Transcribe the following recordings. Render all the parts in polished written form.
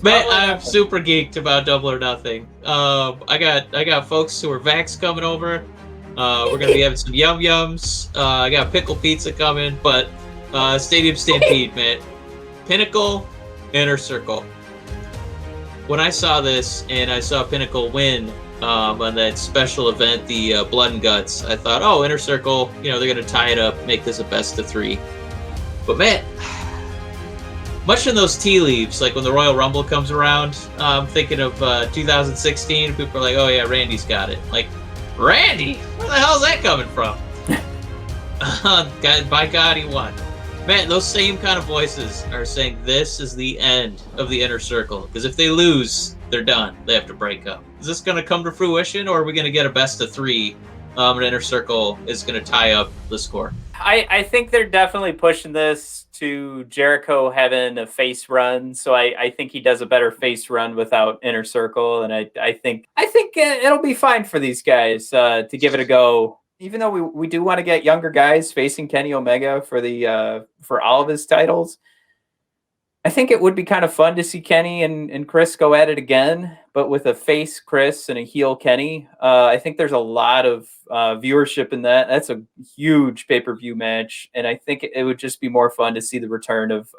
Man, I'm super geeked about Double or Nothing. I got folks who are Vax coming over. We're gonna be having some yum yums. I got pickle pizza coming, but Stadium Stampede, man. Pinnacle, Inner Circle. When I saw this and I saw Pinnacle win on that special event, the Blood and Guts, I thought, oh, Inner Circle, they're gonna tie it up, make this a best of 3. But man, much in those tea leaves, like when the Royal Rumble comes around, I'm thinking of 2016. People are like, oh yeah, Randy's got it. Like, Randy? Where the hell's that coming from? By God, he won. Man, those same kind of voices are saying this is the end of the Inner Circle. Because if they lose, they're done. They have to break up. Is this going to come to fruition, or are we going to get a best of 3? An Inner Circle is going to tie up the score. I think they're definitely pushing this to Jericho having a face run. So I think he does a better face run without Inner Circle. And I think it'll be fine for these guys to give it a go. Even though we do want to get younger guys facing Kenny Omega for all of his titles, I think it would be kind of fun to see Kenny and Chris go at it again, but with a face Chris and a heel Kenny. I think there's a lot of viewership in that. That's a huge pay-per-view match, and I think it would just be more fun to see the return of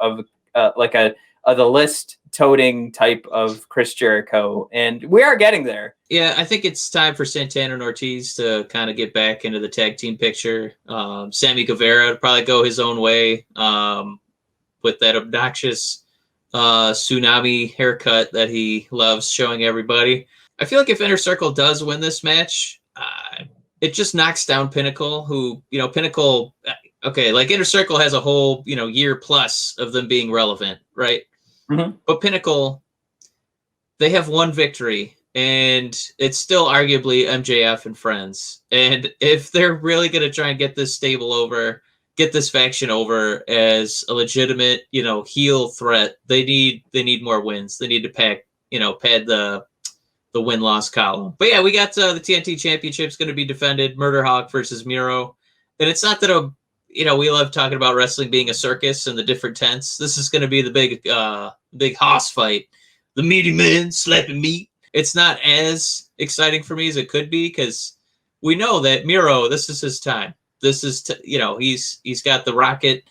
like the list toting type of Chris Jericho, and we are getting there. Yeah, I think it's time for Santana and Ortiz to kind of get back into the tag team picture. Sammy Guevara would probably go his own way with that obnoxious tsunami haircut that he loves showing everybody. I feel like if Inner Circle does win this match, it just knocks down Pinnacle, who, Pinnacle, okay, like Inner Circle has a whole, year plus of them being relevant, right? Mm-hmm. But Pinnacle, they have one victory, and it's still arguably MJF and friends. And if they're really going to try and get this stable over, get this faction over as a legitimate, heel threat, they need more wins. They need to pad the win-loss column. But yeah, we got the TNT Championship's going to be defended, Murder Hawk versus Miro. And it's not that we love talking about wrestling being a circus and the different tents. This is going to be the big hoss fight. The meaty men slapping meat. It's not as exciting for me as it could be, because we know that Miro, this is his time. This is, he's got the rocket.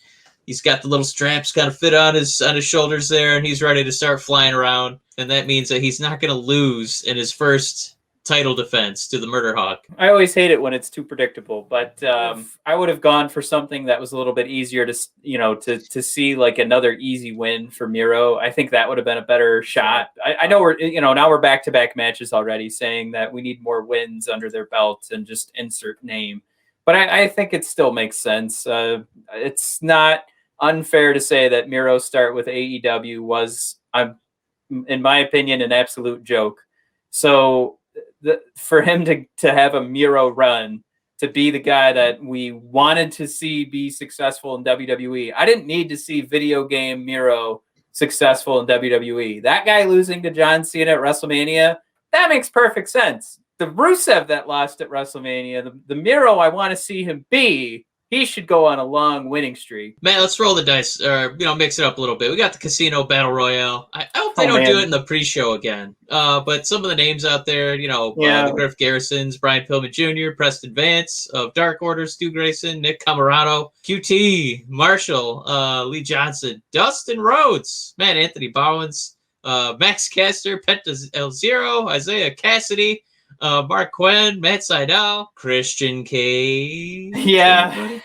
He's got the little straps kind of fit on his shoulders there, and he's ready to start flying around. And that means that he's not going to lose in his first title defense to the Murder Hawk. I always hate it when it's too predictable, but I would have gone for something that was a little bit easier to see, like another easy win for Miro. I think that would have been a better shot. I know now we're back-to-back matches already saying that we need more wins under their belts and just insert name. But I think it still makes sense. It's not unfair to say that Miro's start with AEW was, in my opinion, an absolute joke. So for him to have a Miro run, to be the guy that we wanted to see be successful in WWE, I didn't need to see video game Miro successful in WWE. That guy losing to John Cena at WrestleMania, that makes perfect sense. The Rusev that lost at WrestleMania, the Miro I want to see him be, he should go on a long winning streak. Man, let's roll the dice, or mix it up a little bit. We got the Casino Battle Royale. I hope they don't do it in the pre-show again. But some of the names out there, the Griff Garrisons, Brian Pillman Jr., Preston Vance of Dark Order, Stu Grayson, Nick Comoroto, QT, Marshall, Lee Johnson, Dustin Rhodes, man, Anthony Bowens, Max Caster, Penta L0, Isiah Cassidy, Marq Quen, Matt Sydal, Christian Cage, Matt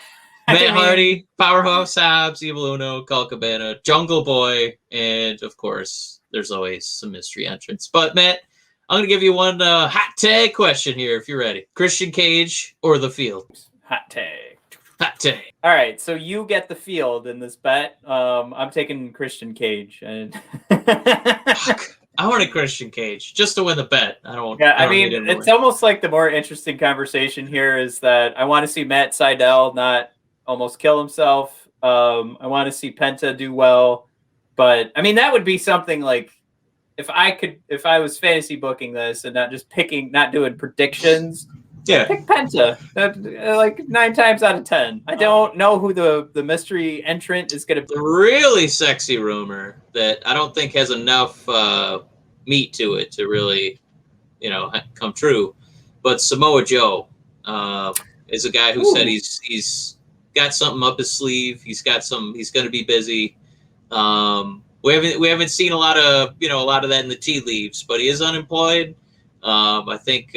Hardy, Powerhouse, Hobbs, Evil Uno, Colt Cabana, Jungle Boy, and of course, there's always some mystery entrants. But Matt, I'm going to give you one hot tag question here if you're ready. Christian Cage or the Field? Hot tag. Hot tag. All right, so you get the Field in this bet. I'm taking Christian Cage. And I wanted Christian Cage just to win the bet. It's almost like the more interesting conversation here is that I want to see Matt Sydal not almost kill himself. I want to see Penta do well, but that would be something like if I was fantasy booking this and not just not doing predictions. Yeah. Pick Penta. Like 9 times out of 10. I don't know who the mystery entrant is going to be. The really sexy rumor that I don't think has enough meat to it to really, come true. But Samoa Joe is a guy who said he's got something up his sleeve. He's got some. He's going to be busy. We haven't seen a lot of that in the tea leaves, but he is unemployed. I think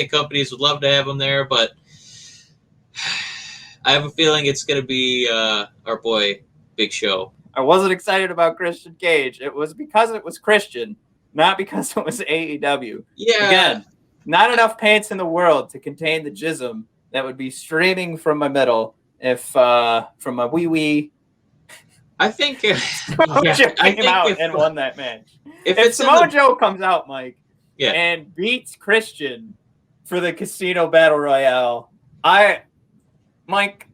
companies would love to have him there, but I have a feeling it's going to be our boy Big Show. I wasn't excited about Christian Cage. It was because it was Christian, not because it was AEW. Yeah. Again, not enough pants in the world to contain the jism that would be streaming from my middle if from my wee. I think Samoa Joe came out and won that match. If Samoa Joe comes out, Mike, and beats Christian for the Casino Battle Royale, Mike,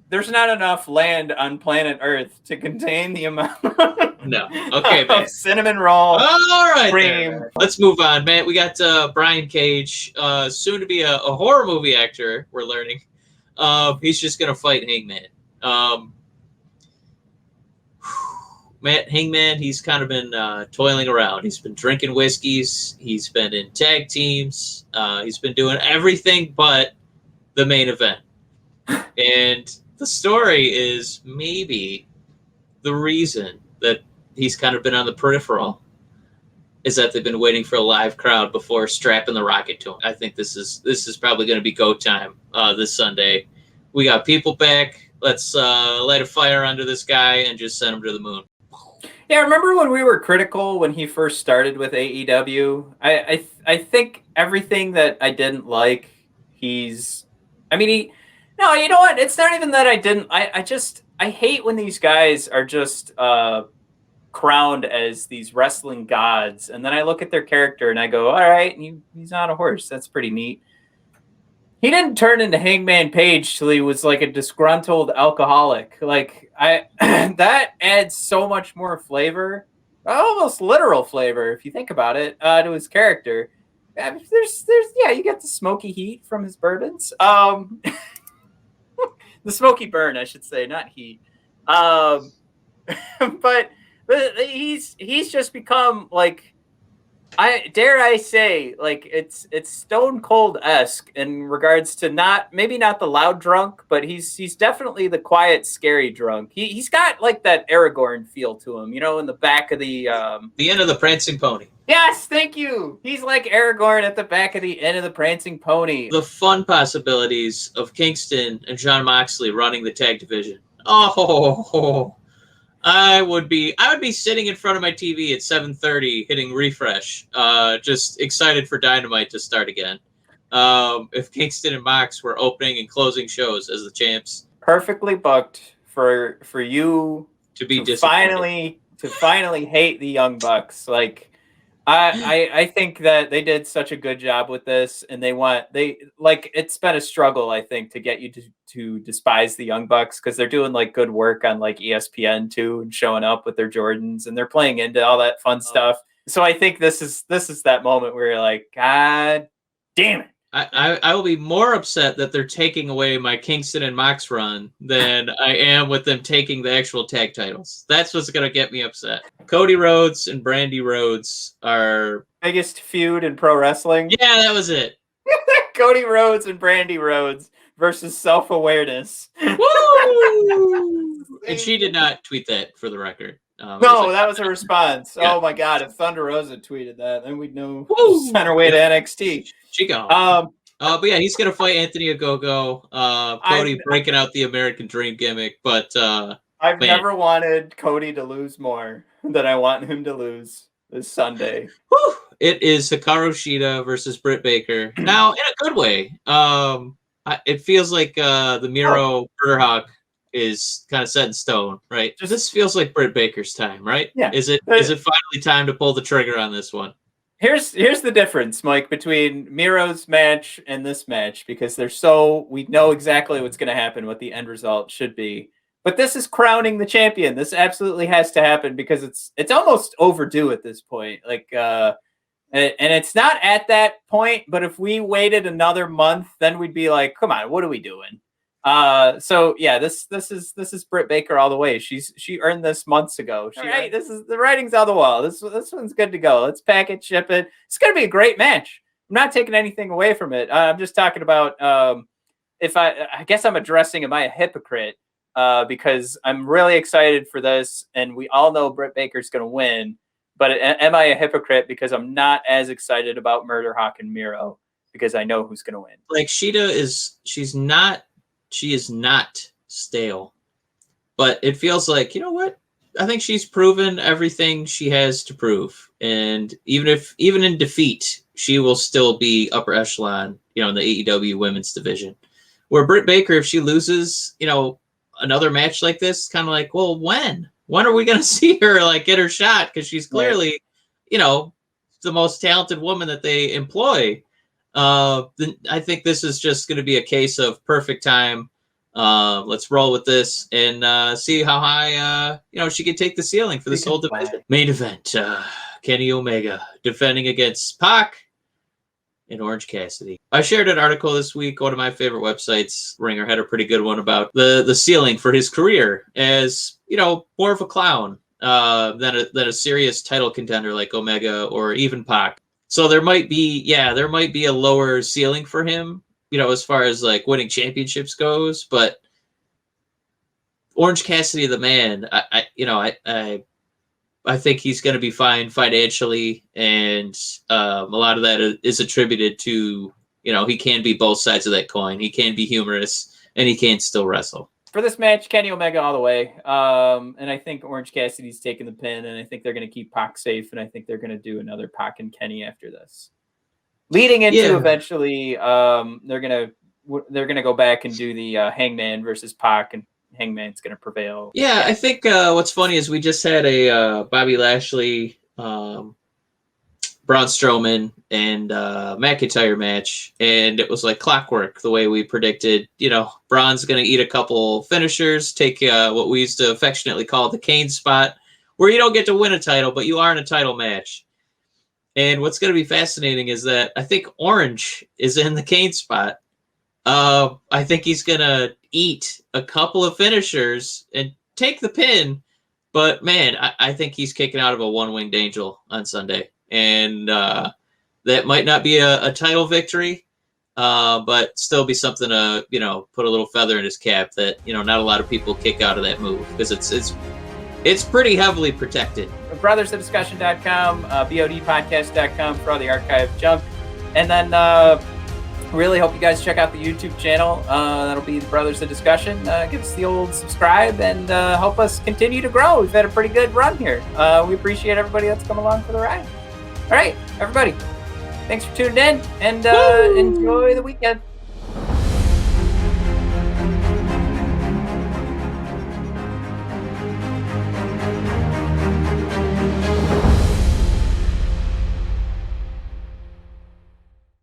there's not enough land on planet Earth to contain the amount of cinnamon roll. All right, cream. Let's move on, man. We got Brian Cage, soon to be a horror movie actor, we're learning. He's just going to fight Hangman. Hangman, he's kind of been toiling around. He's been drinking whiskeys. He's been in tag teams. He's been doing everything but the main event. And the story is maybe the reason that he's kind of been on the peripheral is that they've been waiting for a live crowd before strapping the rocket to him. I think this is probably going to be go time this Sunday. We got people back. Let's light a fire under this guy and just send him to the moon. Yeah, remember when we were critical when he first started with AEW? I think everything that I didn't like, no, you know what? It's not even that I didn't. I hate when these guys are just crowned as these wrestling gods, and then I look at their character and I go, all right, he's on a horse. That's pretty neat. He didn't turn into Hangman Page till he was like a disgruntled alcoholic. Like that adds so much more flavor, almost literal flavor, if you think about it, to his character. There's you get the smoky heat from his bourbons. The smoky burn, I should say, not heat. But he's just become like, I say, like it's Stone Cold-esque in regards to maybe not the loud drunk, but he's definitely the quiet, scary drunk. He's got like that Aragorn feel to him, in the back of the end of the Prancing Pony. Yes, thank you. He's like Aragorn at the back of the end of the Prancing Pony. The fun possibilities of Kingston and Jon Moxley running the tag division. Oh, I would be sitting in front of my TV at 7:30 hitting refresh, just excited for Dynamite to start again. If Kingston and Mox were opening and closing shows as the champs. Perfectly booked for you to finally hate the Young Bucks. Like I think that they did such a good job with this, and it's been a struggle, I think, to get you to despise the Young Bucks, because they're doing like good work on like ESPN too, and showing up with their Jordans, and they're playing into all that fun stuff. So I think this is that moment where you're like, God damn it. I will be more upset that they're taking away my Kingston and Mox run than I am with them taking the actual tag titles. That's what's going to get me upset. Cody Rhodes and Brandy Rhodes are... biggest feud in pro wrestling? Yeah, that was it. Cody Rhodes and Brandy Rhodes versus Self-Awareness. Woo! And she did not tweet that, for the record. No, that was a response. Yeah. Oh my God! If Thunder Rosa tweeted that, then we'd know she's on her way to NXT. She gone. But yeah, he's gonna fight Anthony Ogogo. Cody breaking out the American Dream gimmick, but I've never wanted Cody to lose more than I want him to lose this Sunday. Whew. It is Hikaru Shida versus Britt Baker. Now, in a good way. It feels like the Miro Murdoch is kind of set in stone, right? This feels like Britt Baker's time, right? Yeah. Is it finally time to pull the trigger on this one? Here's the difference, Mike, between Miro's match and this match, because we know exactly what's going to happen, what the end result should be. But this is crowning the champion. This absolutely has to happen, because it's almost overdue at this point. Like And it's not at that point, but if we waited another month, then we'd be like, come on, what are we doing? So yeah, this is Britt Baker all the way. She earned this months ago. Right, this is the writing's on the wall. This one's good to go. Let's pack it, ship it. It's gonna be a great match. I'm not taking anything away from it. I'm just talking about if I guess I'm addressing, am I a hypocrite? Because I'm really excited for this, and we all know Britt Baker's gonna win. But am I a hypocrite because I'm not as excited about Murder Hawk and Miro because I know who's gonna win? Like Shida she is not stale, but it feels like, you know what? I think she's proven everything she has to prove. And even in defeat, she will still be upper echelon, in the AEW women's division. Where Britt Baker, if she loses, another match like this, kind of like, well, when are we going to see her like get her shot? Because she's clearly, the most talented woman that they employ. Then I think this is just going to be a case of perfect time. Let's roll with this and see how high she can take the ceiling for this whole division. Main event: Kenny Omega defending against Pac and Orange Cassidy. I shared an article this week. One of my favorite websites, Ringer, had a pretty good one about the ceiling for his career as more of a clown than a serious title contender like Omega or even Pac. So there might be a lower ceiling for him, as far as like winning championships goes. But Orange Cassidy, the man, I think he's going to be fine financially, and a lot of that is attributed to he can be both sides of that coin. He can be humorous, and he can still wrestle. For this match, Kenny Omega all the way. And I think Orange Cassidy's taking the pin, and I think they're going to keep Pac safe, and I think they're going to do another Pac and Kenny after this. Leading into eventually, they're going to go back and do the Hangman versus Pac, and Hangman's going to prevail. Yeah, I think what's funny is we just had a Bobby Lashley, Braun Strowman, and McIntyre match, and it was like clockwork the way we predicted. Braun's going to eat a couple finishers, take what we used to affectionately call the Kane spot, where you don't get to win a title, but you are in a title match. And what's going to be fascinating is that I think Orange is in the Kane spot. I think he's going to eat a couple of finishers and take the pin, but man, I think he's kicking out of a one-winged angel on Sunday. And that might not be a title victory, but still be something to put a little feather in his cap that not a lot of people kick out of that move, because it's pretty heavily protected. BrothersOfDiscussion.com, BODpodcast.com for all the archive junk, and then really hope you guys check out the YouTube channel. That'll be the Brothers of Discussion. Give us the old subscribe and help us continue to grow. We've had a pretty good run here. We appreciate everybody that's come along for the ride. All right, everybody. Thanks for tuning in, and enjoy the weekend.